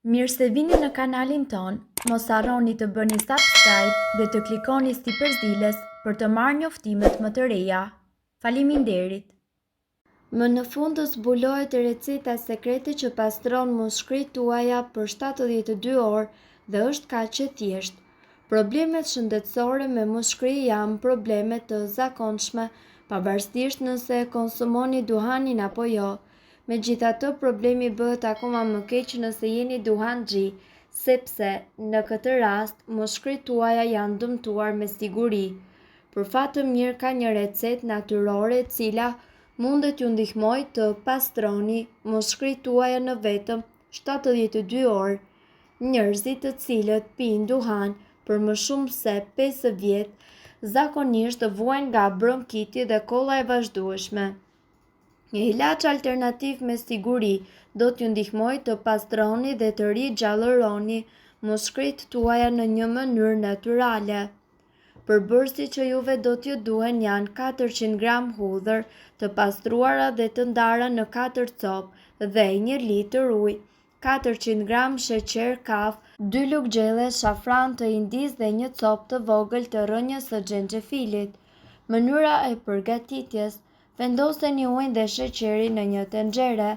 Mirë se vini në kanalin ton, mos harroni të bëni subscribe dhe të klikoni si përzieles për të marrë njoftimet më të reja. Faleminderit! Më në fund të zbulohet receta sekrete që pastron muskrit tuaja për 72 orë dhe është kaq e thjeshtë. Problemet shëndetësore me muskri janë probleme të zakonshme, pavarësisht nëse e konsumoni duhanin apo jo. Megjithatë, problemi bëhet akoma më keq nëse jeni duhanxhi, sepse në këtë rast muskrit tuaja janë dëmtuar me siguri. Për fat të mirë ka një recetë natyrore e cila mundet ju ndihmoj të pastroni muskrit tuaja në vetëm 72 orë. Njerëzit të cilët pijnë duhan për më shumë se 5 vjet zakonisht vuajnë nga bronkiti dhe kolla e vazhdueshme. Një ilaç alternativ me siguri do t'ju ndihmoj të pastroni dhe të rigjallëroni muskrit tuaja në një mënyrë natyrale. Përbërësit që juve do t'ju duhen janë 400 gram hudhër të pastruara dhe të ndara në 4 copë dhe 1 litër ujë, 400 gram sheqer kaf, 2 lugë gjelle shafran të indis dhe 1 copë të vogël të rrënjës së xhenxhefilit. Mënyra e përgatitjes: vendoseni ujin dhe sheqerin në një tenxhere,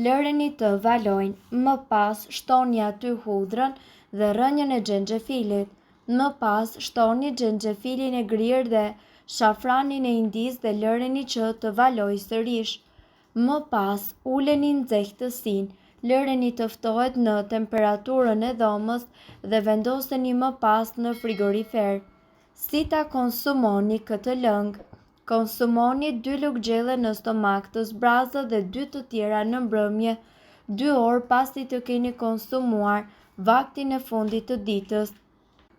lëreni të valojnë, më pas shtoni aty hudhrën dhe rrënjën e xhenxhefilit. Më pas shtoni xhenxhefilin e grirë dhe shafranin e indis dhe lëreni që të valojë sërish. Më pas uleni nxehtësinë, lëreni të ftohet në temperaturën e dhomës dhe vendoseni më pas në frigorifer. Si ta konsumoni këtë lëng? Konsumoni 2 lugë gjelle në stomak të zbrazët dhe 2 të tjera në mbrëmje, 2 orë pasi të keni konsumuar vaktin e fundit të ditës.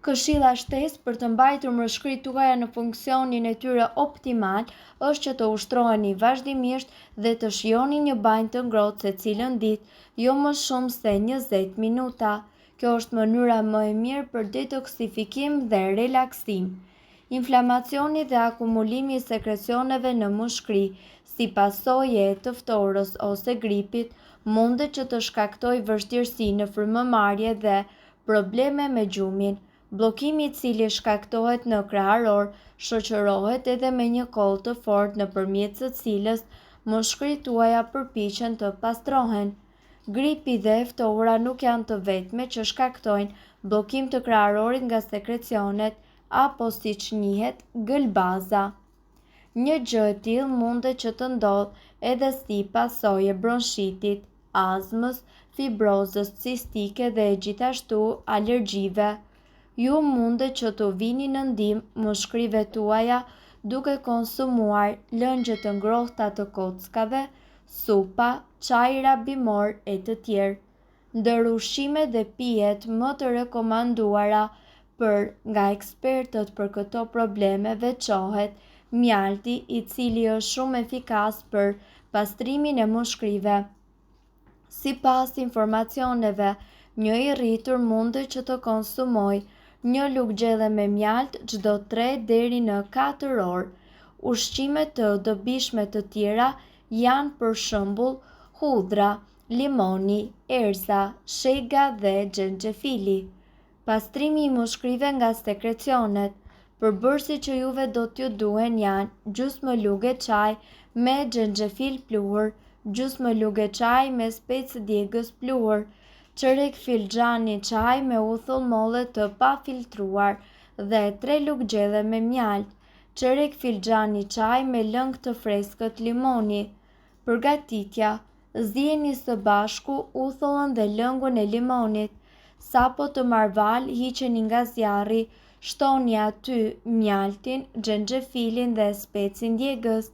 Këshilla shtesë për të mbajtur muskrit tuaja në funksionin e tyre optimal është që të ushtroheni vazhdimisht dhe të shijoni një banjë të ngrohtë secilën ditë, jo më shumë se 20 minuta. Kjo është mënyra më e mirë për detoksifikim dhe relaksim. Inflamacioni dhe akumulimi i sekrecioneve në muskri, si pasojë e të ftorës ose gripit, mundet që të shkaktojë vështirësi në frymëmarrje dhe probleme me gjumin. Bllokimi i cili shkaktohet në kraharor shoqërohet edhe me një kollë të fortë nëpërmjet së cilës muskrit tuaja përpiqen të pastrohen. Gripi dhe e ftora nuk janë të vetme që shkaktojnë bllokim të kraharorit nga sekrecionet, apo siç njihet, gëlbaza. Një gjë e tillë mundet që të ndodhë edhe si pasojë bronchitit, azmës, fibrozës cistike dhe gjithashtu alergjive. Ju mundet që të vini në ndihmë muskrive tuaja duke konsumuar lëngje të ngrohta të kockave, supa, çajra bimor e të tjerë. Ndër ushqimet dhe pijet më të rekomanduara nga ekspertët për këto probleme veçohet mjalti, i cili është shumë efikas për pastrimin e muskrive. Sipas informacioneve, një i rritur mundet që të konsumojë 1 lugë gjelle me mjalt çdo 3 deri në 4 orë. Ushqime të dobishme të tjera janë për shembull hudhra, limoni, erza, shega dhe xhenxhefili. Pastrimi i muskrive nga sekrecionet. Përbërësit që juve do t'ju duhen janë gjysmë lugë çaj me xhenxhefil pluhur, gjysmë lugë çaj me specë djegës pluhur, çerek filxhani çaj me uthull molle të pafiltruar dhe 3 lugë gjelle me mjalt, çerek filxhani çaj me lëng të freskët limoni. Përgatitja: ziheni së bashku uthullën dhe lëngun e limonit. Sapo të marval hiqeni nga zjarri, shtoni aty mjaltin, xhenxhefilin dhe specin djegës.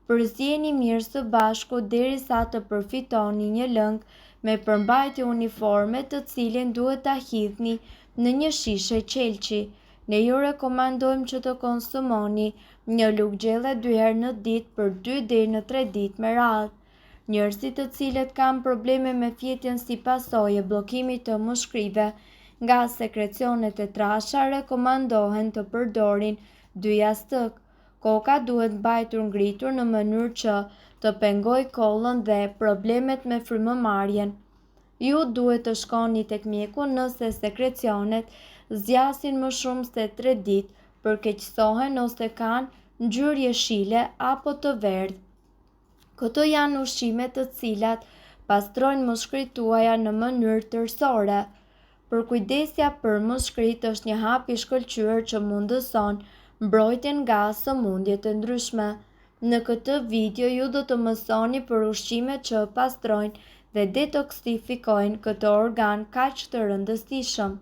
Përziheni mirë së bashku derisa të përfitoni një lëng me përmbajtje uniforme të cilin duhet ta hidhni në një shishe qelçi. Ne ju rekomandojmë që të konsumoni 1 lugë gjelle 2 herë në ditë për 2 deri në 3 ditë me radhë. Njerëzit të cilët kanë probleme me fjetjen si pasojë e bllokimit të muskrive nga sekrecionet e trasha rekomandohen të përdorin 2 jastëk. Koka duhet mbajtur ngritur në mënyrë që të pengojë kollën dhe problemet me frymëmarrjen. Ju duhet të shkoni tek mjeku nëse sekrecionet zgjasin më shumë se 3 ditë, përkeqësohen ose kanë ngjyrë jeshile apo të verdhë. Këto janë ushqime të cilat pastrojnë muskujt tuaja në mënyrë tërësore. Përkujdesja për muskujt është një hap i shkëlqyer që mundëson mbrojtjen nga sëmundje të ndryshme. Në këtë video ju do të mësoni për ushqimet që pastrojnë dhe detoksifikojnë këtë organ kaq të rëndësishëm.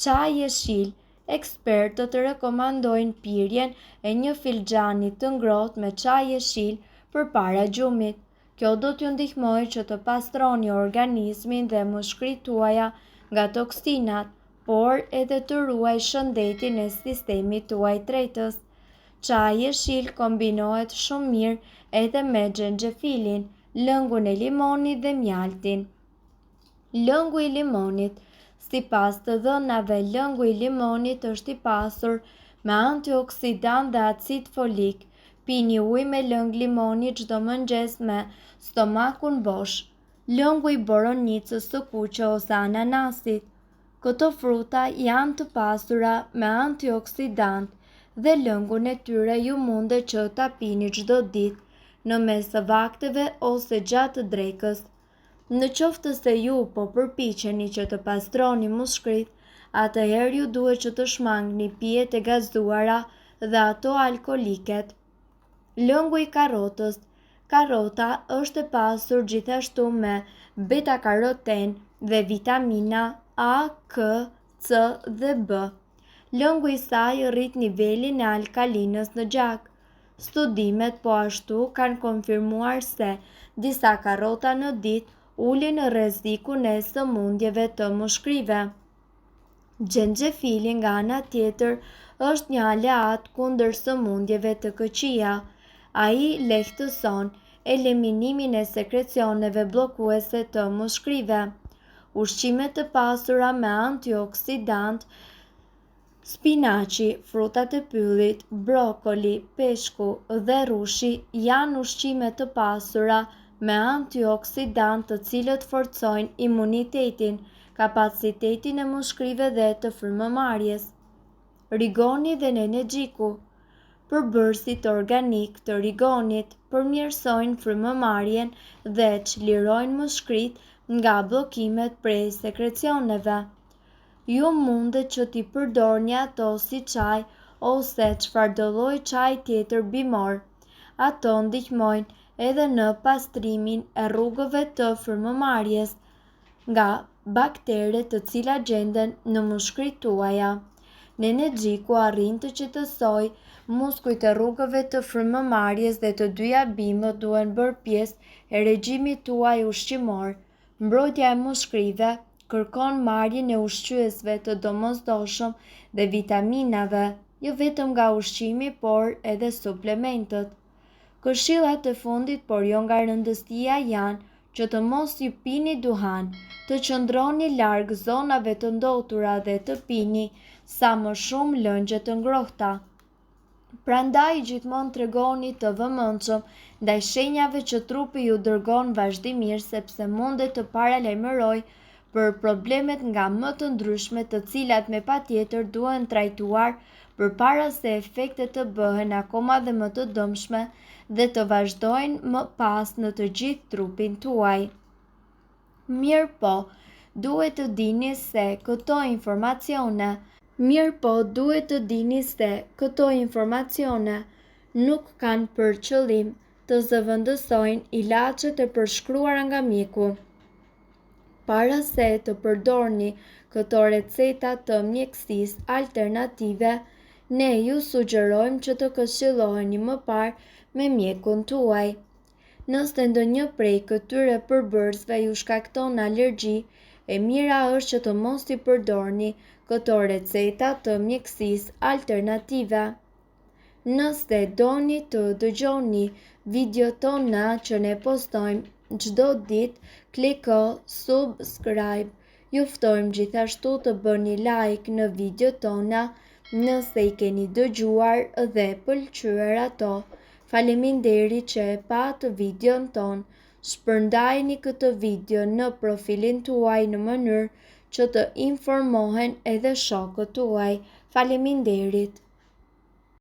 Çaji jeshil. Ekspertët rekomandojnë pirjen e një filxhani të ngrohtë me çaj jeshil përpara gjumit. Kjo do t'ju ndihmojë që të pastroni organizmin dhe muskujt tuaja nga toksinat, por edhe të ruaj shëndetin e sistemit tuaj tretës. Çaji jeshil kombinohet shumë mirë edhe me xhenxhefilin, lëngun e limonit dhe mjaltin. Lëngu i limonit. Sipas të dhënave, lëngu i limonit është i pasur me antioksidant dhe acid folik. Pini ujë me lëng limoni çdo mëngjes me stomakun bosh. Lëngu i boronicës së kuqe ose ananasit. Këto fruta janë të pasura me antioksidant dhe lëngun e tyre ju mundet që ta pini çdo ditë në mes të vakteve ose gjatë drekës. Në qoftë se ju po përpiqeni që të pastroni muskujt, atëherë ju duhet që të shmangni pijet e gazuara dhe ato alkoliket. Lëngu i karrotës. Karrota është e pasur gjithashtu me beta-karoten dhe vitamina A, K, C dhe B. Lëngu i saj rrit nivelin e alkalinës në gjak. Studimet po ashtu kanë konfirmuar se disa karrota në ditë ulin rrezikun e sëmundjeve të muskujve. Xhenxhefili nga ana tjetër është një aleat kundër sëmundjeve të këqija. Ai lehtëson eliminimin e sekrecioneve bllokuese të muskujve. Ushqime të pasura me antioksidant. Spinaçi, frutat e pyllit, brokoli, peshku dhe rrushi janë ushqime të pasura me antioksidant të cilët forcojnë imunitetin, kapacitetin e muskujve dhe të frymëmarrjes. Rigoni dhe nenexhiku. Përbërësit organik të rigonit përmirësojnë frymëmarrjen dhe çlirojnë muskujt nga bllokimet prej sekrecioneve. Ju mundet që t'i përdorni ato si çaj ose çfarëdo lloj çaji tjetër bimor. Ato ndihmojnë edhe në pastrimin e rrugëve të frymëmarrjes nga bakteret të cilat gjenden në muskujt tuaja. Nenexhiku arrin të qetësojë muskujt e rrugëve të frymëmarrjes dhe të dyja bimët duhen bërë pjesë e regjimit tuaj ushqimor. Mbrojtja e muskujve kërkon marrjen e ushqyesve të domosdoshëm dhe vitaminave, jo vetëm nga ushqimi, por edhe suplementët. Këshillat e fundit, por jo nga rëndësia, janë që të mos ju pini duhan, të qëndroni larg zonave të ndotura dhe të pini sa më shumë lëngje të ngrohta. Prandaj gjithmonë tregoni të vëmendshëm ndaj shenjave që trupi ju dërgon vazhdimisht, sepse mundet të paralajmërojë për problemet nga më të ndryshme të cilat me patjetër duhen trajtuar përpara se efektet të bëhen akoma dhe më të dëmshme dhe të vazhdojnë më pas në të gjithë trupin tuaj. Mirë po, duhet të dini se këto informacione nuk kanë për qëllim të zëvendësojnë ilaçet e përshkruara nga mjeku. Para se të përdorni këto receta të mjekësisë alternative, ne ju sugjerojmë që të këshilloheni më parë me mjekun tuaj. Nëse ndonjë prej këtyre përbërësve ju shkakton alergji, e mira është që të mos i përdorni këto receta të mjekësisë alternative. Nëse doni të dëgjoni videot tona që ne postojmë çdo ditë, kliko subscribe. Ju ftojmë gjithashtu të bëni like në videot tona nëse i keni dëgjuar dhe pëlqyer ato. Faleminderit që e patë videon ton. Shpërndajni këtë video në profilin tuaj në mënyrë që të informohen edhe shokët tuaj. Faleminderit.